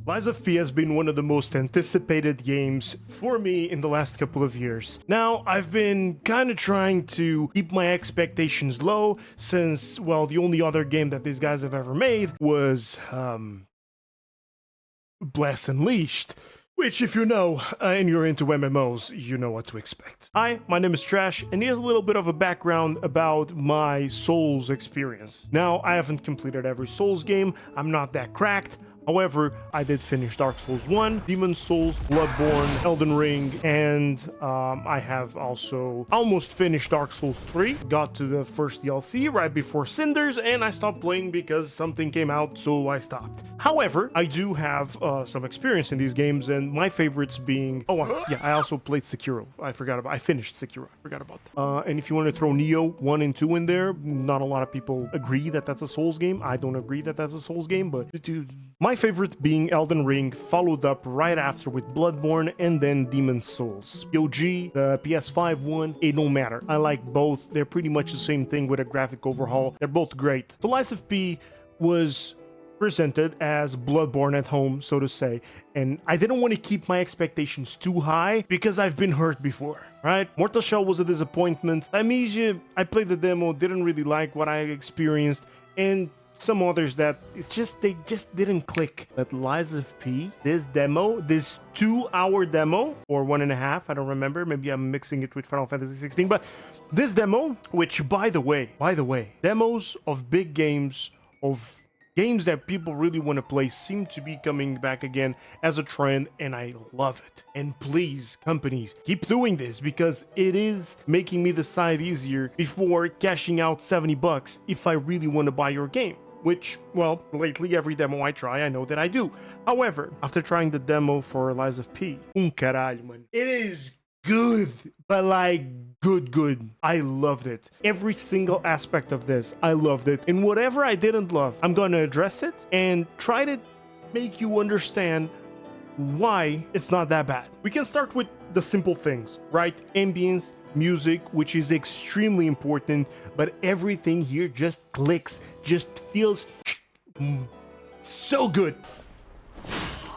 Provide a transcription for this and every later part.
Lies of P has been one of the most anticipated games for me in the last couple of years. Now, I've been kind of trying to keep my expectations low since, well, the only other game that these guys have ever made was, Blast Unleashed. Which, if you know, and you're into MMOs, you know what to expect. Hi, my name is Trash, and here's a little bit of a background about my Souls experience. Now, I haven't completed every Souls game, I'm not that cracked. However, I did finish Dark Souls 1, Demon's Souls, Bloodborne, Elden Ring, and I have also almost finished Dark Souls 3. Got to the first DLC right before Cinders, and I stopped playing because something came out, so I stopped. However, I do have some experience in these games, and my favorites being... yeah, I also played Sekiro. I finished Sekiro. I forgot about that. And if you want to throw Nioh 1 and 2 in there, not a lot of people agree that that's a Souls game. I don't agree that that's a Souls game, but dude, my favorite being Elden Ring, followed up right after with Bloodborne and then Demon's Souls. The OG, the PS5 one, it don't matter. I like both. They're pretty much the same thing with a graphic overhaul. They're both great. The Lies of P was presented as Bloodborne at home, so to say, and I didn't want to keep my expectations too high because I've been hurt before, right? Mortal Shell was a disappointment. Amnesia, I played the demo, didn't really like what I experienced, and some others that they just didn't click. But Lies of P, this demo, this 2-hour demo, or 1.5, I don't remember, maybe I'm mixing it with Final Fantasy 16, but this demo, which by the way, demos of big games, of games that people really want to play, seem to be coming back again as a trend, and I love it. And please, companies, keep doing this because it is making me decide easier before cashing out $70 if I really want to buy your game. Which, well, lately every demo I try, I know that I do. However, after trying the demo for Lies of P, caralho, man. It is good, but like good. I loved it. Every single aspect of this, I loved it. And whatever I didn't love, I'm gonna address it and try to make you understand why it's not that bad. We can start with the simple things, right? Ambience, music, which is extremely important, but everything here just clicks, just feels so good.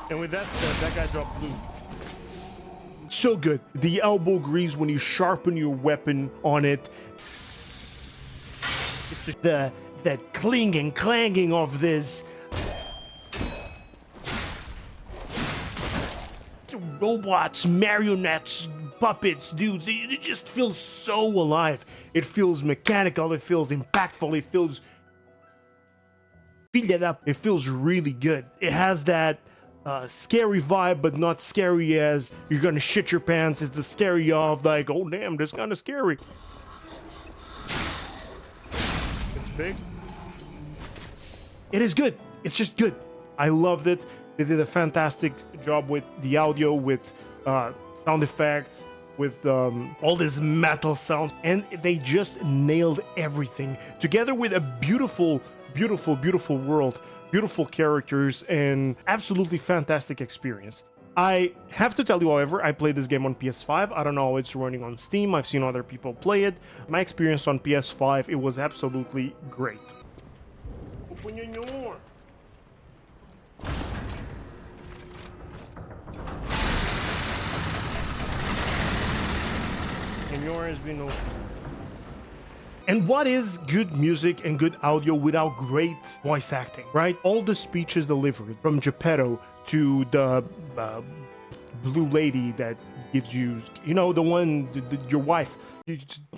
And with that said, that guy dropped blue. So good. The elbow grease when you sharpen your weapon on it. It's just the clinging, clanging of this. Robots, marionettes, puppets, dudes, it just feels so alive. It feels mechanical, it feels impactful, it feels... Beat it up, it feels really good. It has that scary vibe, but not scary as you're gonna shit your pants. It's the scary of like, oh damn, this kind of scary. It's big. It is good. It's just good. I loved it. They did a fantastic job with the audio, with sound effects, with all this metal sound, and they just nailed everything together with a beautiful world, beautiful characters, and absolutely fantastic experience. I have to tell you, however, I played this game on PS5. I don't know how it's running on Steam. I've seen other people play it. My experience on PS5, it was absolutely great. Open your door. And yours has been open. And what is good music and good audio without great voice acting, right? All the speeches delivered, from Geppetto to the blue lady that gives you, you know, the one, your wife,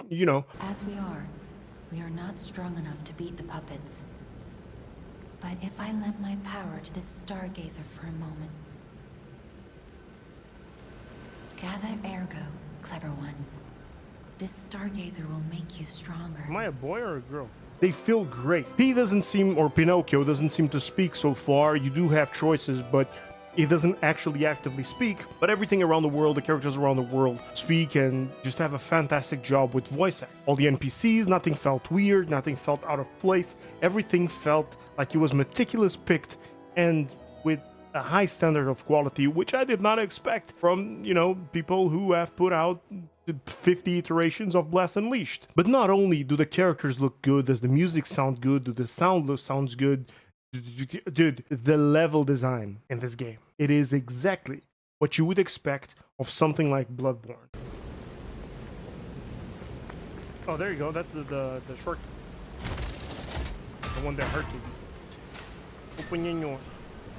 you know. As we are not strong enough to beat the puppets. But if I lent my power to this stargazer for a moment. Gather ergo, clever one. This stargazer will make you stronger. Am I a boy or a girl? They feel great. P doesn't seem, or Pinocchio doesn't seem to speak so far. You do have choices, but it doesn't actually actively speak. But everything around the world, the characters around the world speak and just have a fantastic job with voice acting. All the NPCs, nothing felt weird, nothing felt out of place. Everything felt like it was meticulous picked and with a high standard of quality, which I did not expect from, you know, people who have put out 50 iterations of Blast Unleashed. But not only do the characters look good, does the music sound good, do the sounds good, Dude, the level design in this game, it is exactly what you would expect of something like Bloodborne. Oh, there you go. That's the short, the one that hurt me.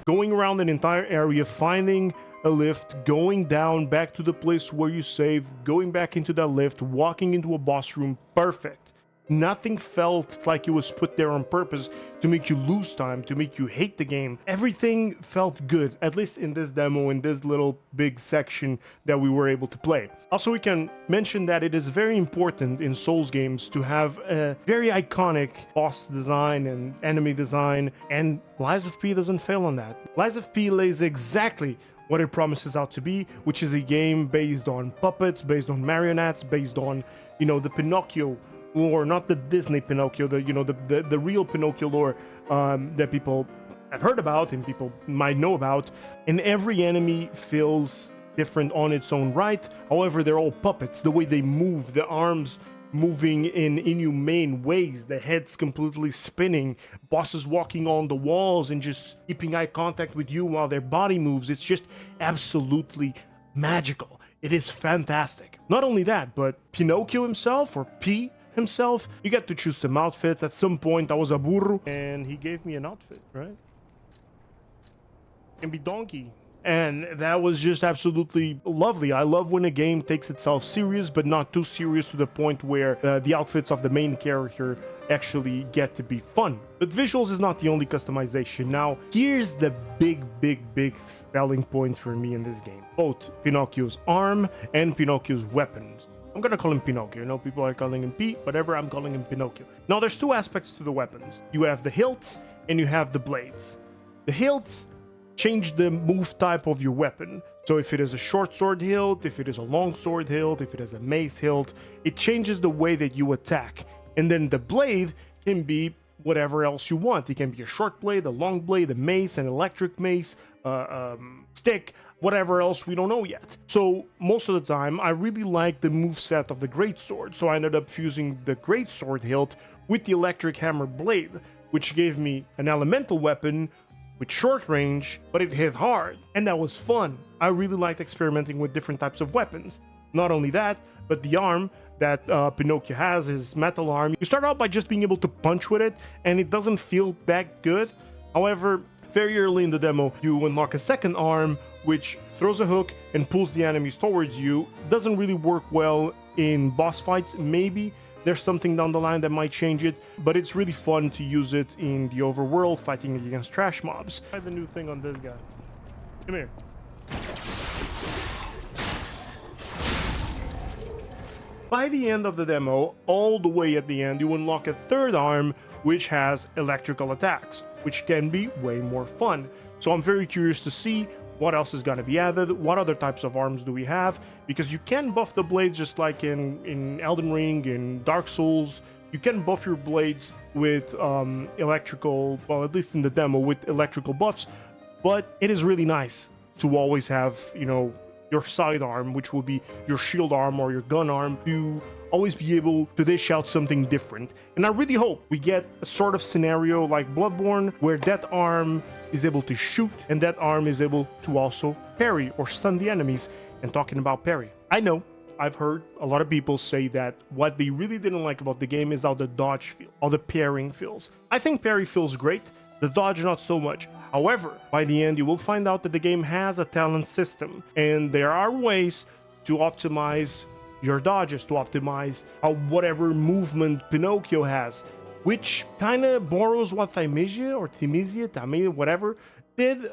Going around an entire area, finding a lift, going down back to the place where you saved, going back into that lift, walking into a boss room, perfect. Nothing felt like it was put there on purpose to make you lose time, to make you hate the game. Everything felt good, at least in this demo, in this little big section that we were able to play. Also, we can mention that it is very important in Souls games to have a very iconic boss design and enemy design, and Lies of P doesn't fail on that. Lies of P lays exactly what it promises out to be, which is a game based on puppets, based on marionettes, based on, you know, the Pinocchio lore, not the Disney Pinocchio, the real Pinocchio lore that people have heard about and people might know about. And every enemy feels different on its own right. However, they're all puppets. The way they move, the arms moving in inhumane ways, the heads completely spinning, bosses walking on the walls and just keeping eye contact with you while their body moves. It's just absolutely magical. It is fantastic. Not only that, but Pinocchio himself, or P himself, you get to choose some outfits. At some point I was a burro and he gave me an outfit, right? Can be donkey. And that was just absolutely lovely. I love when a game takes itself serious, but not too serious to the point where the outfits of the main character actually get to be fun. But visuals is not the only customization. Now, here's the big selling point for me in this game. Both Pinocchio's arm and Pinocchio's weapons. I'm gonna call him Pinocchio. You know, people are calling him P, whatever, I'm calling him Pinocchio. Now, there's two aspects to the weapons. You have the hilts and you have the blades. The hilts change the move type of your weapon. So if it is a short sword hilt, if it is a long sword hilt, if it is a mace hilt, it changes the way that you attack. And then the blade can be whatever else you want. It can be a short blade, a long blade, a mace, an electric mace, stick, whatever else we don't know yet. So most of the time, I really like the moveset of the greatsword. So I ended up fusing the greatsword hilt with the electric hammer blade, which gave me an elemental weapon with short range, but it hit hard, and that was fun. I really liked experimenting with different types of weapons. Not only that, but the arm that Pinocchio has, his metal arm, you start out by just being able to punch with it, and it doesn't feel that good. However, very early in the demo, you unlock a second arm, which throws a hook and pulls the enemies towards you. Doesn't really work well in boss fights, maybe. There's something down the line that might change it, but it's really fun to use it in the overworld, fighting against trash mobs. Try the new thing on this guy. Come here. By the end of the demo, all the way at the end, you unlock a third arm, which has electrical attacks, which can be way more fun. So I'm very curious to see what else is going to be added, what other types of arms do we have, because you can buff the blades just like in Elden Ring, in Dark Souls. You can buff your blades with electrical, well, at least in the demo, with electrical buffs, but it is really nice to always have, you know, your sidearm, which will be your shield arm or your gun arm, to always be able to dish out something different. And I really hope we get a sort of scenario like Bloodborne, where that arm is able to shoot and that arm is able to also parry or stun the enemies. And talking about parry, I know I've heard a lot of people say that what they really didn't like about the game is how the dodge feels, how the parrying feels. I think parry feels great, the dodge not so much. However, by the end you will find out that the game has a talent system, and there are ways to optimize your dodges, to optimize whatever movement Pinocchio has, which kind of borrows what Themisia, whatever, did,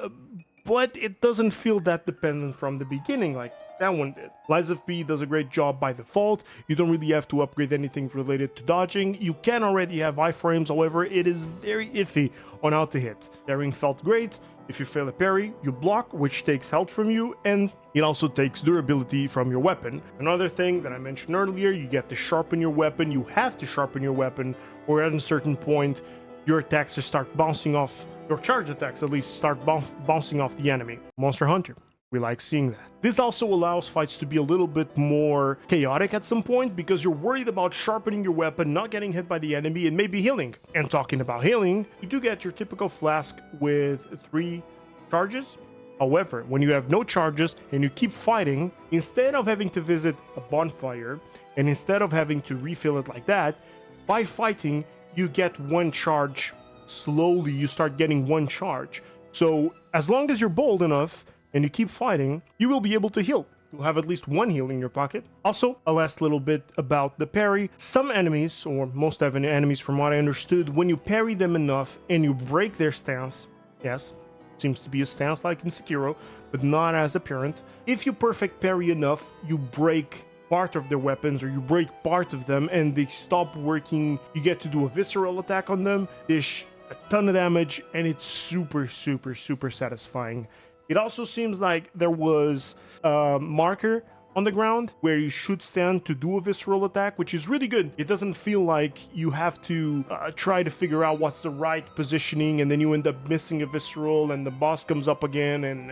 but it doesn't feel that dependent from the beginning like that one did. Lies of P does a great job by default. You don't really have to upgrade anything related to dodging. You can already have iframes, however, it is very iffy on how to hit. Parrying felt great. If you fail a parry, you block, which takes health from you, and it also takes durability from your weapon. Another thing that I mentioned earlier, you get to sharpen your weapon. You have to sharpen your weapon, or at a certain point, your attacks just start bouncing off, your charge attacks at least start bouncing off the enemy. Monster Hunter. We like seeing that. This also allows fights to be a little bit more chaotic at some point because you're worried about sharpening your weapon, not getting hit by the enemy, and maybe healing. And talking about healing, you do get your typical flask with 3 charges. However, when you have no charges and you keep fighting, instead of having to visit a bonfire and instead of having to refill it like that, by fighting, you get 1 charge. Slowly, you start getting 1 charge. So as long as you're bold enough and you keep fighting, you will be able to heal. You'll have at least 1 heal in your pocket. Also, a last little bit about the parry. Some enemies, or most enemies from what I understood, when you parry them enough and you break their stance, yes, seems to be a stance like in Sekiro, but not as apparent. If you perfect parry enough, you break part of their weapons or you break part of them and they stop working. You get to do a visceral attack on them, dish a ton of damage, and it's super satisfying. It also seems like there was a marker on the ground where you should stand to do a visceral attack, which is really good. It doesn't feel like you have to try to figure out what's the right positioning and then you end up missing a visceral and the boss comes up again and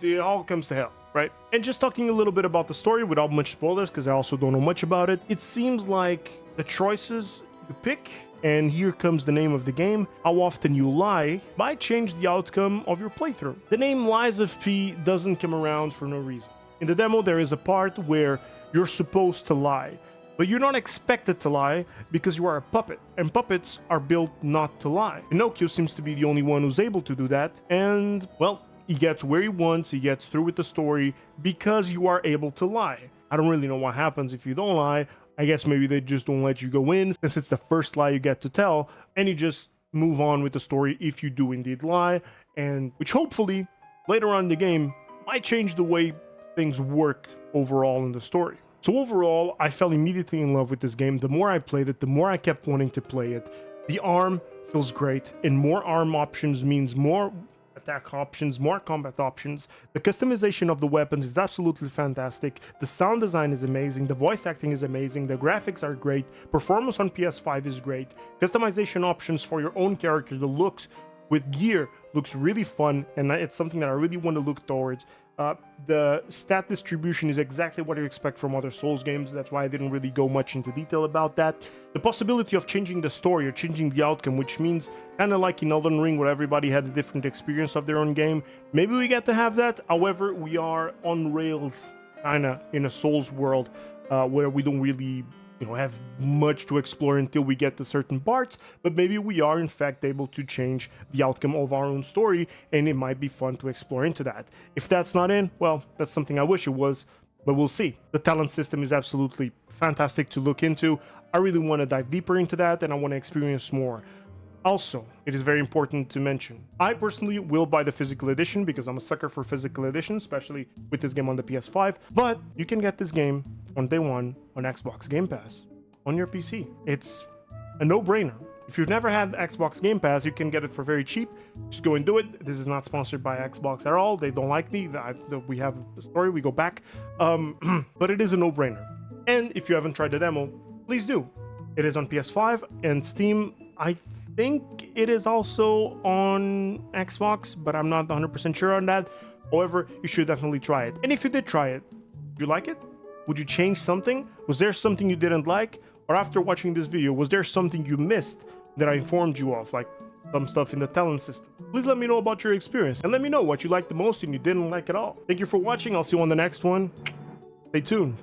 it all comes to hell, right? And just talking a little bit about the story without much spoilers, because I also don't know much about it, it seems like the choices you pick, and here comes the name of the game, how often you lie, might change the outcome of your playthrough. The name Lies of P doesn't come around for no reason. In the demo, there is a part where you're supposed to lie, but you're not expected to lie because you are a puppet, and puppets are built not to lie. Pinocchio seems to be the only one who's able to do that, and, well, he gets where he wants, he gets through with the story because you are able to lie. I don't really know what happens if you don't lie. I guess maybe they just don't let you go in since it's the first lie you get to tell, and you just move on with the story if you do indeed lie, and which hopefully later on in the game might change the way things work overall in the story. So overall, I fell immediately in love with this game. The more I played it, the more I kept wanting to play it. The arm feels great, and more arm options means more attack options, more combat options. The customization of the weapons is absolutely fantastic. The sound design is amazing. The voice acting is amazing. The graphics are great. Performance on PS5 is great. Customization options for your own character, the looks with gear looks really fun, and it's something that I really want to look towards. The stat distribution is exactly what you expect from other Souls games. That's why I didn't really go much into detail about that. The possibility of changing the story or changing the outcome, which means kind of like in Elden Ring where everybody had a different experience of their own game. Maybe we get to have that. However, we are on rails kind of in a Souls world where we don't really have much to explore until we get to certain parts, but maybe we are in fact able to change the outcome of our own story, and it might be fun to explore into that. If that's not in, well, that's something I wish it was, but we'll see. The talent system is absolutely fantastic to look into. I really want to dive deeper into that, and I want to experience more. Also, it is very important to mention, I personally will buy the physical edition because I'm a sucker for physical edition, especially with this game on the PS5, but you can get this game on day one on Xbox Game Pass on your PC. It's a no-brainer. If you've never had Xbox Game Pass, you can get it for very cheap. Just go and do it. This is not sponsored by Xbox at all. They don't like me. We have a story. We go back. But it is a no-brainer. And if you haven't tried the demo, please do. It is on PS5 and Steam. I think it is also on Xbox, but I'm not 100% sure on that. However, you should definitely try it. And if you did try it, did you like it? Would you change something? Was there something you didn't like? Or after watching this video, was there something you missed that I informed you of, like some stuff in the talent system? Please let me know about your experience and let me know what you liked the most and you didn't like at all. Thank you for watching. I'll see you on the next one. Stay tuned.